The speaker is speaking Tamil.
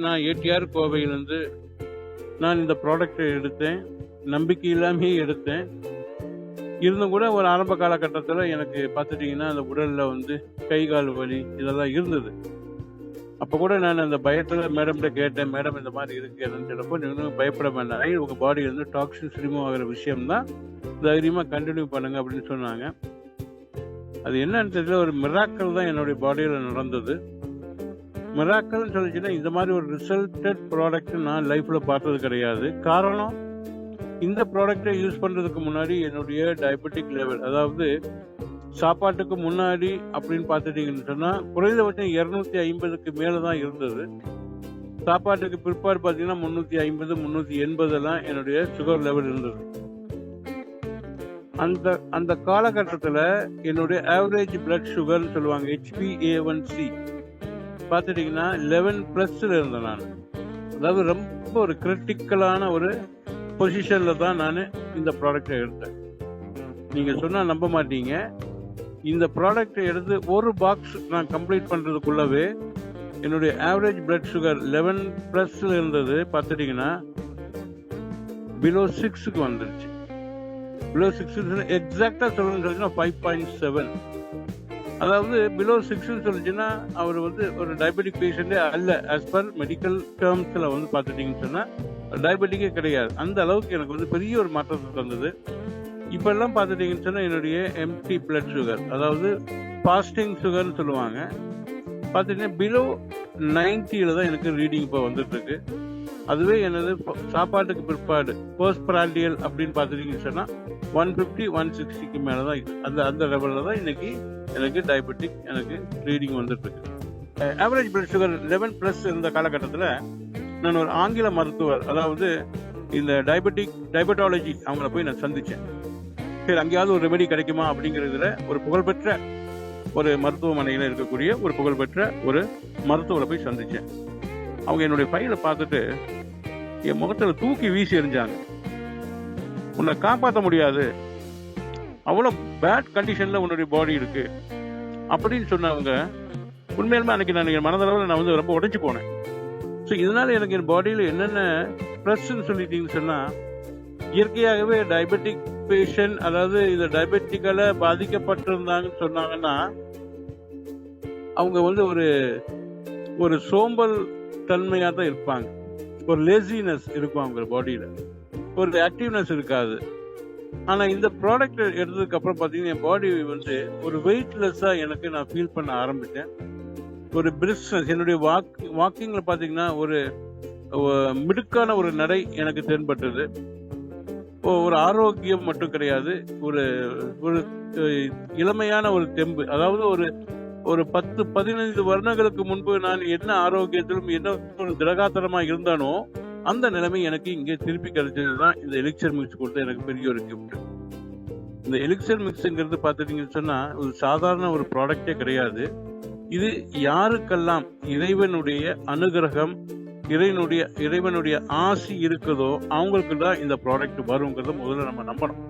நான் ஏடிஆர் கோவையிலேருந்து நான் இந்த ப்ராடக்டை எடுத்தேன். நம்பிக்கை இல்லாமே எடுத்தேன். இருந்தும் கூட ஒரு ஆரம்ப காலகட்டத்தில் எனக்கு பார்த்துட்டிங்கன்னா அந்த உடலில் வந்து கை கால் வலி இதெல்லாம் இருந்தது. அப்போ கூட நான் அந்த பயத்தில் மேடம்கிட்ட கேட்டேன், மேடம் இந்த மாதிரி இருக்குது நினச்சிட்டப்போ நீங்களும் பயப்பட வேண்டாம், உங்கள் பாடியிலேருந்து டாக்ஸின்ஸ் ரிமூவ் ஆகிற விஷயம்தான், தைரியமாக கண்டினியூ பண்ணுங்க அப்படின்னு சொன்னாங்க. அது என்னன்னு தெரியல, ஒரு மிராக்கல் தான் என்னுடைய பாடியில் நடந்தது. மிராக்கல்னு சொல்லிச்சுன்னா இந்த மாதிரி ஒரு ரிசல்டட் ப்ராடக்ட் நான் லைஃப்பில் பார்த்தது கிடையாது. காரணம், இந்த ப்ராடக்டை யூஸ் பண்ணுறதுக்கு முன்னாடி என்னுடைய டயபெட்டிக் லெவல், அதாவது சாப்பாட்டுக்கு முன்னாடி அப்படின்னு பார்த்துட்டிங்கன்னு சொன்னால் குறைந்தபட்சம் 250க்கு மேலே தான் இருந்தது. சாப்பாட்டுக்கு பிற்பாடு பார்த்தீங்கன்னா 350 380 என்னுடைய சுகர் லெவல் இருந்தது. அந்த காலகட்டத்தில் என்னுடைய ஆவரேஜ் பிளட் சுகர்னு சொல்லுவாங்க, HbA1c பார்த்துட்டிங்கன்னா 11+ இருந்தேன் நான். அதாவது ரொம்ப ஒரு கிரிட்டிக்கலான ஒரு பொசிஷனில் தான் நான் இந்த ப்ராடக்டை எடுத்தேன். நீங்கள் சொன்னால் நம்ப மாட்டீங்க, இந்த ப்ராடக்டை எடுத்து ஒரு பாக்ஸ் நான் கம்ப்ளீட் பண்ணுறதுக்குள்ளவே என்னுடைய ஆவரேஜ் பிளட் சுகர் 11+ இருந்தது பார்த்துட்டிங்கன்னா பிலோ 6க்கு வந்துருச்சு. பிலோ 6 எக்ஸாக்டாக சொல்லணும்னு 5.7. அதாவது பிலோ 6ன்னு சொல்லிச்சுன்னா அவர் வந்து ஒரு டயபெட்டிக் பேஷண்ட்டே அல்ல. ஆஸ் பர் மெடிக்கல் டேர்ம்ஸில் வந்து பார்த்துட்டிங்கன்னு சொன்னால் டயபெட்டிக்கே கிடையாது. அந்த அளவுக்கு எனக்கு வந்து பெரிய ஒரு மாற்றத்தை தந்தது. இப்பெல்லாம் பார்த்துட்டிங்கன்னு சொன்னால் என்னுடைய எம்டி பிளட் சுகர், அதாவது ஃபாஸ்டிங் சுகர்னு சொல்லுவாங்க, பார்த்துட்டிங்கன்னா பிலோ 90 தான் எனக்கு ரீடிங் இப்போ வந்துட்டுருக்கு. அதுவே எனது சாப்பாட்டுக்கு பிற்பாடு போஸ்ட் பிராண்டியல் அப்படின்னு பார்த்துட்டிங்கன்னு சொன்னால் 150 160க்கு மேலே தான் அந்த லெவலில் தான் இன்னைக்கு எனக்கு டயபெட்டிக் எனக்கு ரீடிங் வந்துட்டுருக்கு. ஆவரேஜ் பிளட் சுகர் 11+ இருந்த காலகட்டத்தில் நான் ஒரு ஆங்கில மருத்துவர், அதாவது இந்த டயபெட்டாலஜி அவங்கள போய் நான் சந்தித்தேன். சரி, அங்கேயாவது ஒரு ரெமெடி கிடைக்குமா அப்படிங்கிறதுல ஒரு புகழ்பெற்ற ஒரு மருத்துவமனையில் இருக்கக்கூடிய ஒரு புகழ்பெற்ற ஒரு மருத்துவரை போய் சந்தித்தேன். அவங்க என்னுடைய ஃபைலை பார்த்துட்டு என் முகத்தில் தூக்கி வீசி எறிஞ்சாங்க. உன்னை காப்பாற்ற முடியாது, அவ்வளோ பேட் கண்டிஷனில் உன்னுடைய பாடி இருக்கு அப்படின்னு சொன்னவங்க. உண்மையிலுமே அன்னைக்கு நான் என் மனதளவில் நான் வந்து ரொம்ப உடைஞ்சு போனேன். ஸோ இதனால் எனக்கு என் பாடியில் என்னென்ன ப்ளஸ்ன்னு சொல்லிட்டீங்கன்னு சொன்னால், இயற்கையாகவே டயபெட்டிக் பேஷண்ட், அதாவது இந்த டயபெட்டிக்கால பாதிக்கப்பட்டிருந்தாங்கன்னு சொன்னாங்கன்னா அவங்க வந்து ஒரு சோம்பல் தன்மையாக தான் இருப்பாங்க. ஒரு லேசினஸ் இருக்கும் அவங்க பாடியில், ஒரு ஆக்டிவ்னஸ் இருக்காது. ஆனால் இந்த ப்ராடக்ட் எடுத்ததுக்கு அப்புறம் பார்த்தீங்கன்னா என் பாடி வந்து ஒரு வெயிட்லெஸ்ஸாக எனக்கு நான் ஃபீல் பண்ண ஆரம்பித்தேன். ஒரு பிரிஸ்னஸ், என்னுடைய வாக்கிங்கில் பார்த்தீங்கன்னா ஒரு மிடுக்கான ஒரு நடை எனக்கு தென்பட்டது. ஒரு ஆரோக்கியம் மட்டும் கிடையாது, ஒரு ஒரு இளமையான ஒரு தெம்பு. அதாவது ஒரு 10-15 வருடங்களுக்கு முன்பு நான் என்ன ஆரோக்கியத்திலும் என்ன ஒரு திடகாத்திரமாக இருந்தானோ அந்த நிலைமை எனக்கு இங்கே திருப்பி கிடைச்சது தான் இந்த எலிக்சர் மிக்ஸ் கொடுத்த எனக்கு பெரிய ஒரு கிஃப்ட். இந்த எலிக்சர் மிக்ஸுங்கிறது பார்த்துட்டீங்கன்னு சொன்னால் ஒரு சாதாரண ஒரு ப்ராடக்டே கிடையாது. இது யாருக்கெல்லாம் இறைவனுடைய அனுகிரகம், இறைவனுடைய ஆசி இருக்குதோ அவங்களுக்கு தான் இந்த ப்ராடக்ட் வருங்கிறத முதல்ல நம்ம நம்பணும்.